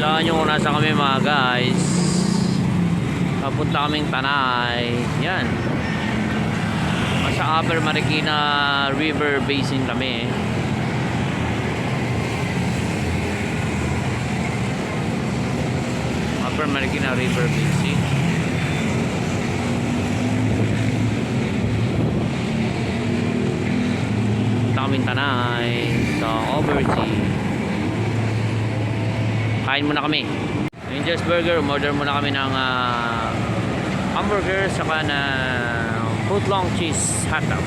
Hulaan nyo kung nasa kami mga guys. Papunta kaming Tanay. Yan. Sa Upper Marikina River Basin kami. Upper Marikina River Basin. Punta kaming Tanay sa Oversea. Kain muna kami. Angel's Burger, order muna kami ng hamburger saka na footlong cheese hotdog.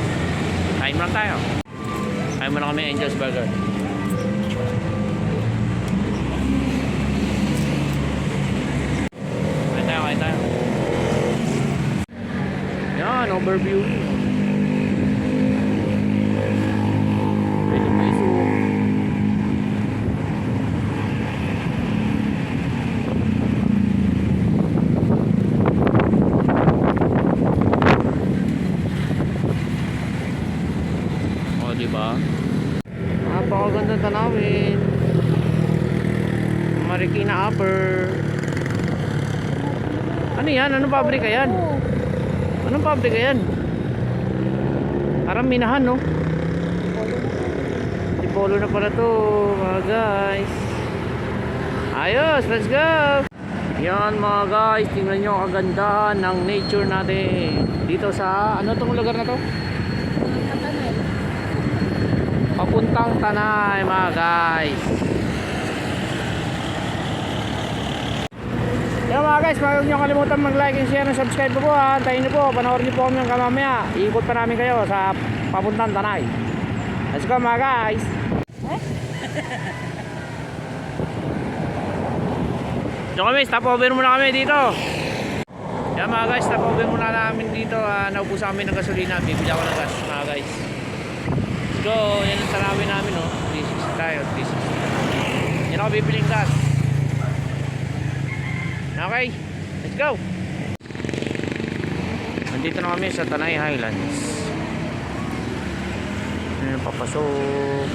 Kain muna tayo. Kain muna kami Angel's Burger. Kain tayo. Yan, overview. Diba? Napakaganda tanawin. Marikina Upper. Ano yan? Anong pabrika yan? Anong pabrika yan? Parang minahan, no? Di polo na pala to, mga guys. Ayos, let's go! Yan mga guys, tingnan nyo kagandahan ng nature natin dito sa, ano tong lugar na to? Papuntang Tanay mga guys. Yan mga guys, huwag nyo kalimutan mag like and share and subscribe po ha. Antayin nyo po, panoorin nyo po kami ng kamamaya. Iikot pa namin kayo sa papuntang Tanay. Let's go mga guys. Diyan kami, stop over muna kami dito. Yan mga guys, stop over muna namin dito. Naubusan kami ng gasolina, bibili ako ng gas mga guys. So, yan ang tanawin namin, no? 360 tayo, 360. Yan ako bibiling gas. Okay, let's go! Nandito na kami sa Tanay Highlands. Ayan, papasok.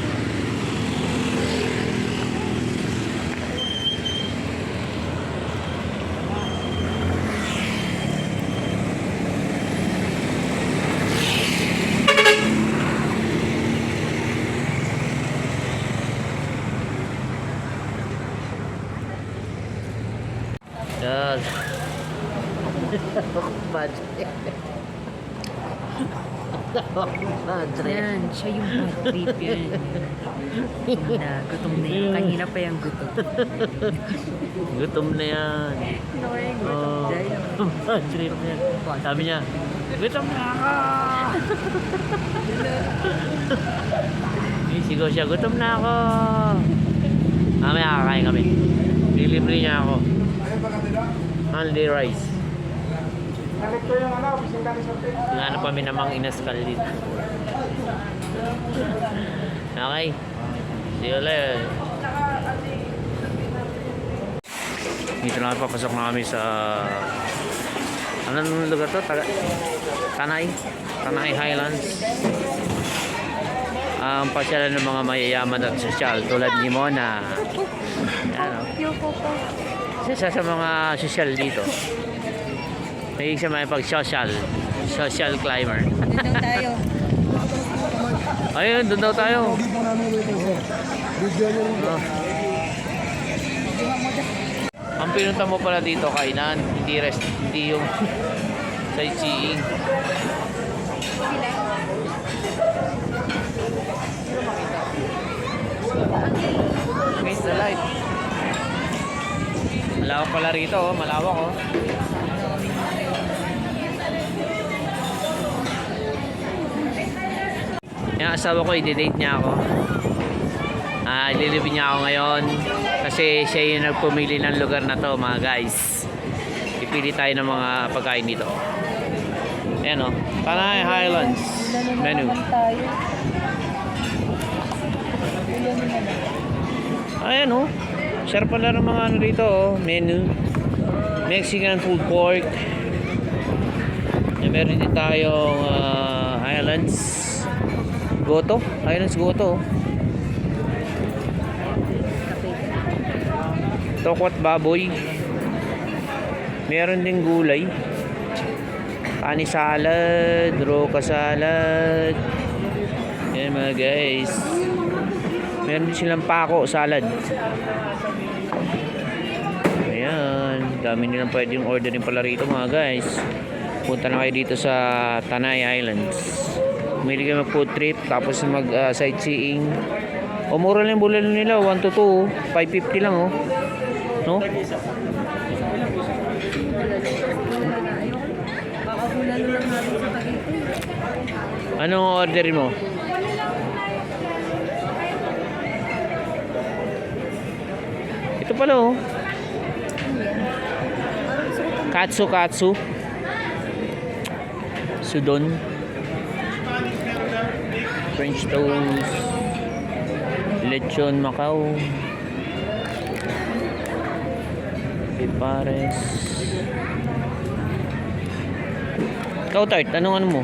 Yan. Yan, siya yung bad trip yun. Gutom na yun. Kanina pa yung gutom. Gutom na yan. Oh, bad trip yan. Sabi niya, gutom na ako. Sigaw siya, gutom na ako. Mamaya kakain kami. Delivery niya ako. Only rice. Tingnan pa kami namang inaskal dito. Okay. See you later. Dito na papasok na kami sa anong lugar to? Tanay. Tanay Highlands. Ang pasyalan ng mga mayayaman at sosyal tulad ni Mona. Ano? Isa sa mga social dito. May siya may pag-social. Social climber. Doon daw tayo. Ayun, doon daw tayo. Ang pinunta mo pala dito, kainan. Hindi rest, hindi yung sightseeing. Against the light. Malawak pala rito, oh. Malawak, oh. Yung asawa ko, i-date niya ako. Ililibin niya ako ngayon kasi siya yung nagpumili ng lugar na to, mga guys. Ipili tayo ng mga pagkain dito. Ayan, oh. Tanay Highlands menu. Ayan, oh. Share pala ng mga ano dito, oh. Menu. Mexican food pork. Meron din tayong Highlands Goto. Highlands Goto. Tokwat baboy. Meron ding gulay. Ani salad, roka salad. Yan mga guys. Meron din silang pako salad. Ayan, dami nilang pwedeng orderin pala rito mga guys. Punta na kayo dito sa Tanay Islands. Pumili kayo mag food trip tapos mag sightseeing. O mura lang yung bulalo nila, 1 to 2, 550 lang oh. No? Kakabulalo lang namin sa Tagaytay. Anong orderin mo? Ito pala oh. Katsu. Sudon. French toast. Lechon Macau. Pipares. Ikaw tart, anong ano mo?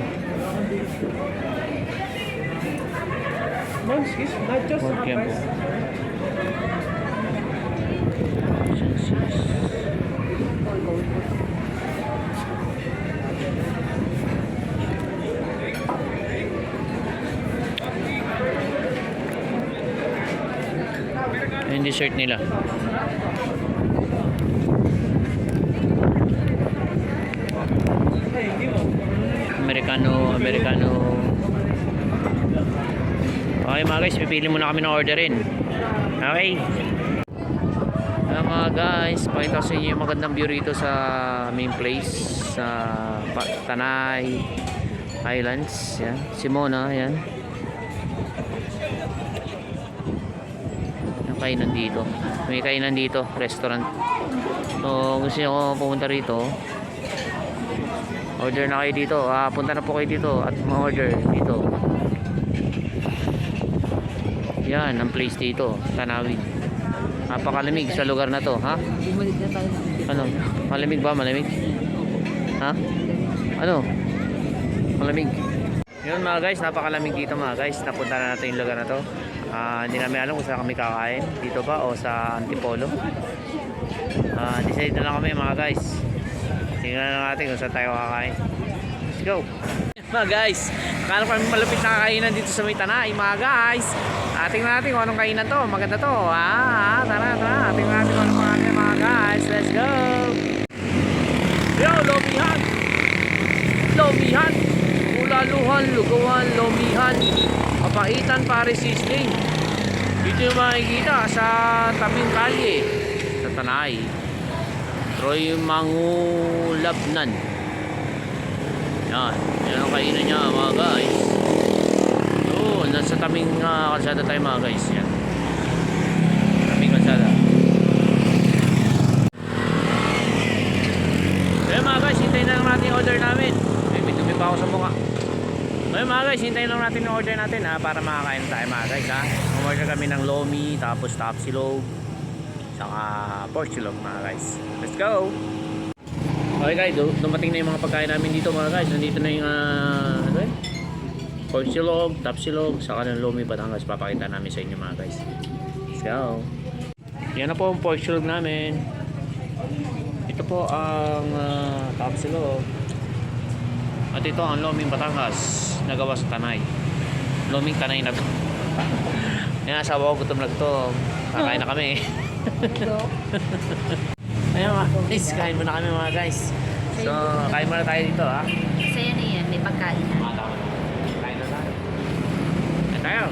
Pork yam. Yung dessert nila. Americano. Okay mga guys, pipili muna kami ng orderin. Okay. Mga guys, pakita ko sa inyo yung magandang view rito sa main place sa Tanay Islands. Yan. Simona, yan. Yung kainan dito. May kainan dito, restaurant. So, gusto nyo pumunta rito, order na kayo dito. Punta na po kayo dito at ma-order dito. Yan, ang place dito, Tanawin. Napakalamig sa lugar na to, ha? Bumalik na tayo ng Ano? Malamig ba? Malamig? Ha? Ano? Malamig. Yun mga guys, napakalamig dito mga guys. Napunta na natin yung lugar na to. Hindi namin alam kung saan kami kakain. Dito ba o sa Antipolo. Decide na lang kami mga guys. Tingnan na natin kung saan tayo kakain. Let's go! Mga guys, akala ko kami malapit na kakainan dito sa may Tanay mga guys. Tingnan natin kung anong kainan to. Maganda to. Tara. Tingnan natin kung anong kainan mga guys. Let's go! Yo, Lomihan! Ulaluhan, Lugawan, Lomihan. Papaitan, Paris Sisling. Dito yung makikita sa tabing kalye sa Tanay. Troy Mangulabnan. Yan ang kainan niya mga guys. Nasa tabing kalsada tayo mga guys. Yan. Tabing kalsada. Kaya mga guys, hintayin na lang natin yung order namin. May dumi pa ako sa mukha. Kaya mga guys, hintayin lang natin yung order natin para makakain tayo mga guys ha. Umorder kami ng lomi, tapos tapsilog, saka pork silog mga guys. Let's go! Okay guys, dumating na yung mga pagkain namin dito mga guys. Nandito na yung pork silog, tapsilog, saka ng lomi Batangas. Papakita namin sa inyo mga guys. Let's go! Yan na po ang pork silog namin. Ito po ang tapsilog. At ito ang loming Batangas na gawa sa Tanay. Loming Tanay na to. Yan, asawa ko gutom na to. Kakain na kami. Ayun mga guys, kain muna kami mga guys. So, kain muna tayo dito ha. Saya na yan, may pagkain na. Tama na. Kain na tayo. Kain tayo.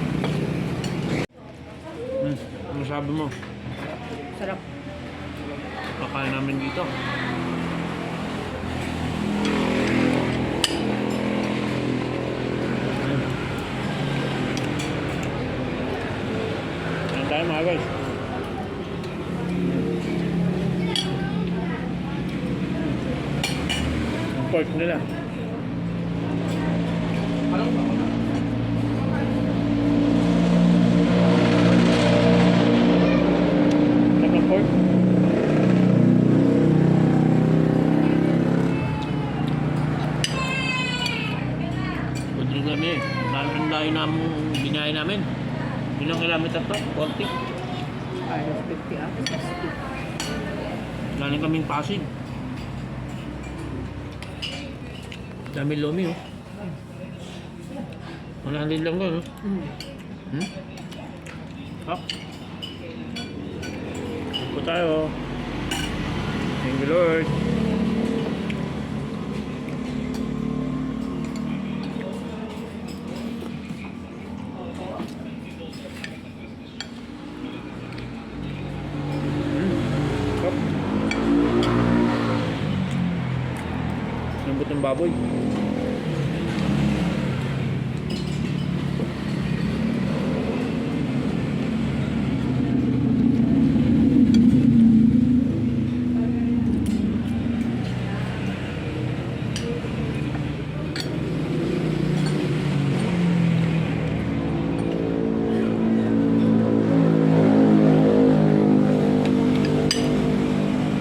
Ano sabi mo? Sarap. Kakain namin dito. Kain tayo mga guys. Pork nila. Sarap ng pork. Pwede kami. Ang layo namin binayay namin. Ilang kilometer to? 40? 50 ako. Galing kaming Pasig. Dami lomi oh. 100 lang ko no? Hmm? Hop. Po tayo. Thank you Lord. Hop. Lambot ng baboy.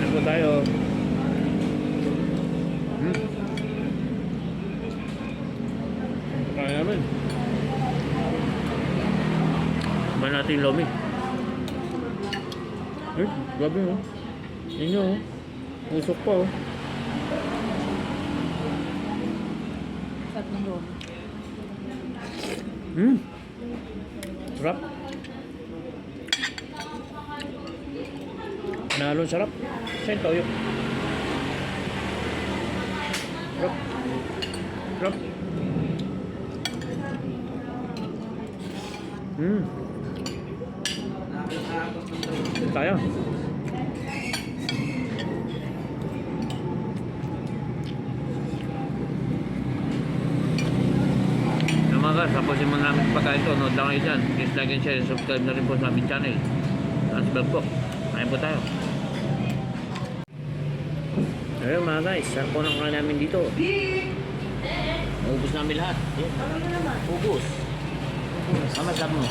Ano tayo? Kaya naman. Ba natin yung lomi? Eh, grabe oh. Yan nyo oh. Usok pa oh. Sarap ng loob. Sarap. Nalong sarap. Saan ito yun? Sarap. Sarap. Tayo. Mga guys, tapusin mo namin pagkain ito. Nood lang kayo dyan. Please like and share and subscribe na rin po sa aming channel. Subscribe po. Kain po tayo. Ayun mga guys, sarap po ng kain namin dito. Ubus namin lahat. Ubus. Masarap mo.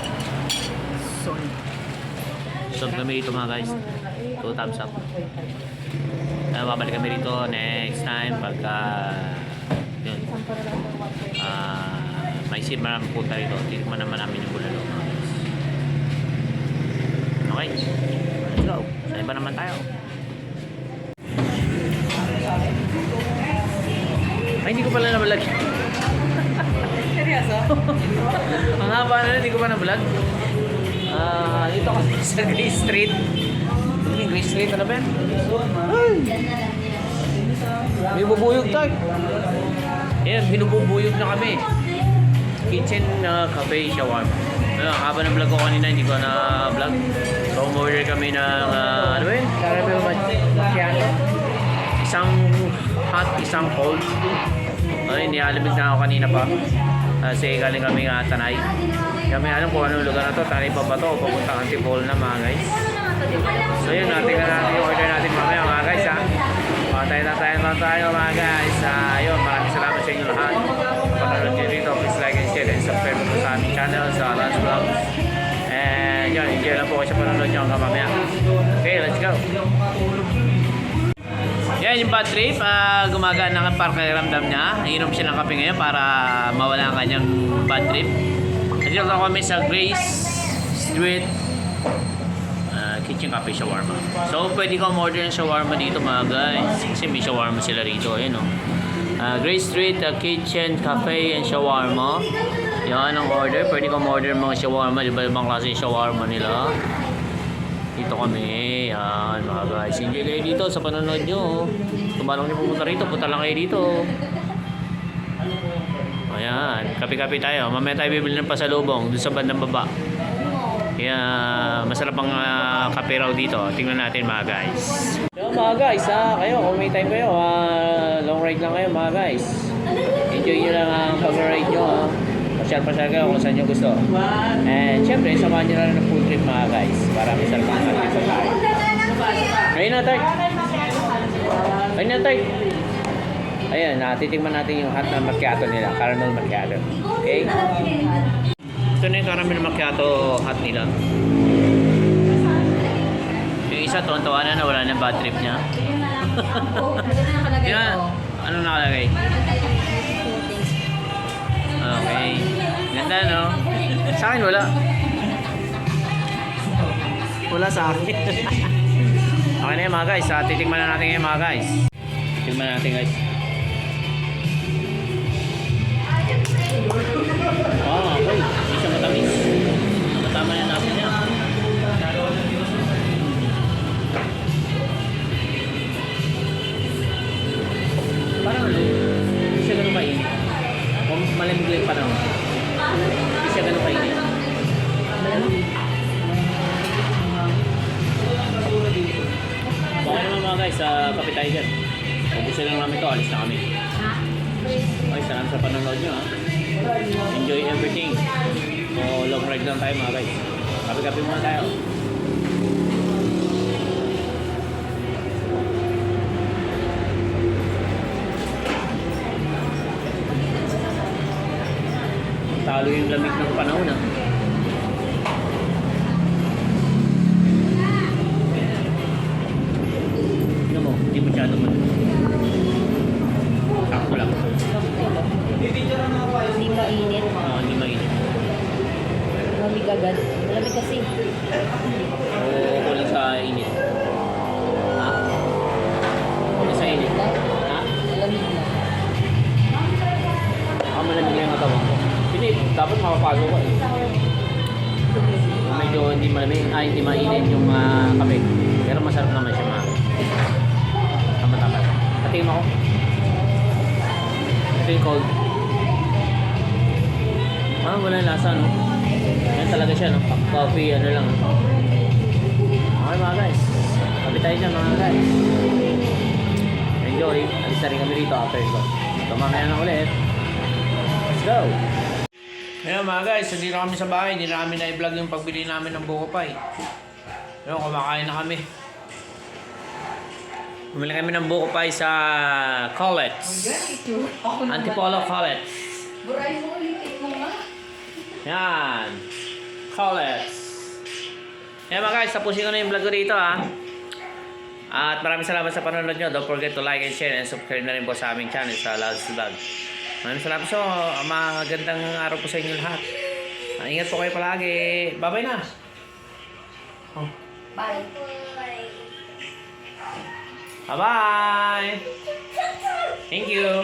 Sorry. Stop kami dito mga guys. 2 thumbs up. Babalik kami dito next time pagka yun. May isip maraming punta rito. Titikman naman namin yung bulalo mga guys. Okay. Let's go. Sa iba naman tayo. Ay, hindi ko pala nabalag. Seryoso? Ang haba na, hindi ko pa nabalag. Dito kasi sa Grace Street. Grace Street, ano ba yan? Ay! May bubuyog tayo. Ayan, binububuyog na kami. Kitchen cafe shawarma. Haba ng vlog ko kanina, hindi ko na vlog. So, umorder kami ng, ano ba yun? Caramel macchiato. Isang hot, isang cold. Ay, nialamig na ako kanina pa. Kasi galing kami Tanay. Kami alam kung anong lugar na to. Tanay pa ba to? Papuntang Antipolo na mga guys. So yun, natin na natin yung order natin mamaya mga guys ha. Tayo mga guys. Yun, maraming salamat sa inyo lahat. Panonood nyo rito. Please like and share and subscribe po sa aming channel sa Lance Vlogs. And yun, enjoy lang po kayo sa panonood nyo hanggang mamaya. Okay, let's go. Yan yung bad trip, gumagaan ng pakiramdam niya. Iinom siya ng kape ngayon para mawala ang kanyang bad trip. Dito na kami sa Grace Street Kitchen Cafe Shawarma. So pwede ka umorder ng shawarma dito mga guys. Kasi may shawarma sila rito. Ayan o. Grace Street Kitchen Cafe and Shawarma. Yan ang order. Pwede ka umorder ng mga shawarma. Diba ibang klase yung shawarma nila. Dito kami, yan mga guys. Enjoy kayo dito sa panonood nyo. Kung balong nyo pupunta rito, punta lang kayo dito. Ayan, kape-kape tayo. Mamaya tayo bibili ng pasalubong doon sa bandang baba. Kaya masarap ang kape raw dito. Tingnan natin mga guys. Yo mga guys, kayo kung may time kayo, long ride lang kayo mga guys. Enjoy nyo lang ang pag-ride nyo. Pasyal-pasyal kayo kung saan nyo gusto. And syempre, samahan nyo na rin ng food trip mga guys. Para may sarap ang ating pagkain. Ayun na, Tart. Ayun na, Tart. Ayun, titikman natin yung hot na macchiato nila. Caramel macchiato. Okay? Ito na yung caramel macchiato hot nila. Yung isa, tuwan-tuwa na wala na bad trip niya. Yan, ano nakalagay? Okay. Ganda, no? Sa akin, wala. Wala sa akin. Okay Okay na yan mga guys. Titikman na natin yan mga guys. Titikman natin guys. Okay. Hindi siya matamis. Matama na natin yan. Parang ano, hindi siya ganun kainit. Kung malamig lang yung panahon, hindi siya ganun kainit. Okay naman mga guys, kape tayo dyan. Ubusin lang namin ito, alis na kami. Okay, salamat sa panonood nyo ha. Enjoy everything. So, long ride lang tayo mga guys. Kape-kape muna tayo. Talo yung lamig ng panahon ha. Tignan mo, hindi masyado man. Sakto lang. Hindi mainit. Hindi mainit. Malamig agad. Malamig kasi. Oo, kulang sa init. Ha? Kulang sa init. Ha? Malamig na. Malamig lang yung katawan ko. Hindi, dapat makapasok ko eh. Medyo hindi malamig, hindi mainit yung kape. Pero masarap naman siya mga. Tama-tama. Patingin mo ako. Ito yung cold. Wala yung lasa no. Yan talaga siya no. Coffee, ano lang. Okay mga guys. Kape tayo dyan mga guys. Enjoy. Alis na rin kami dito after ko. So mamaya na ulit. Let's go! Ngayon mga guys, hindi na kami sa bahay. Hindi na kami na-vlog yung pagbili namin ng buko pie. Ngayon, kumakain na kami. Bumili kami ng buko pie sa Collett's. Antipolo Collett's. Buray mo, ulitin mo nga. Yan. Collett's. Ngayon mga guys, tapusin ko na yung vlog ko dito ha. At maraming salamat sa panonood nyo. Don't forget to like and share and subscribe na rin po sa aming channel sa Lal's Vlog. Maraming salamat po. Magandang araw po sa inyo lahat. Ingat po kayo palagi. Bye-bye na. Oh. Bye. Bye-bye. Thank you.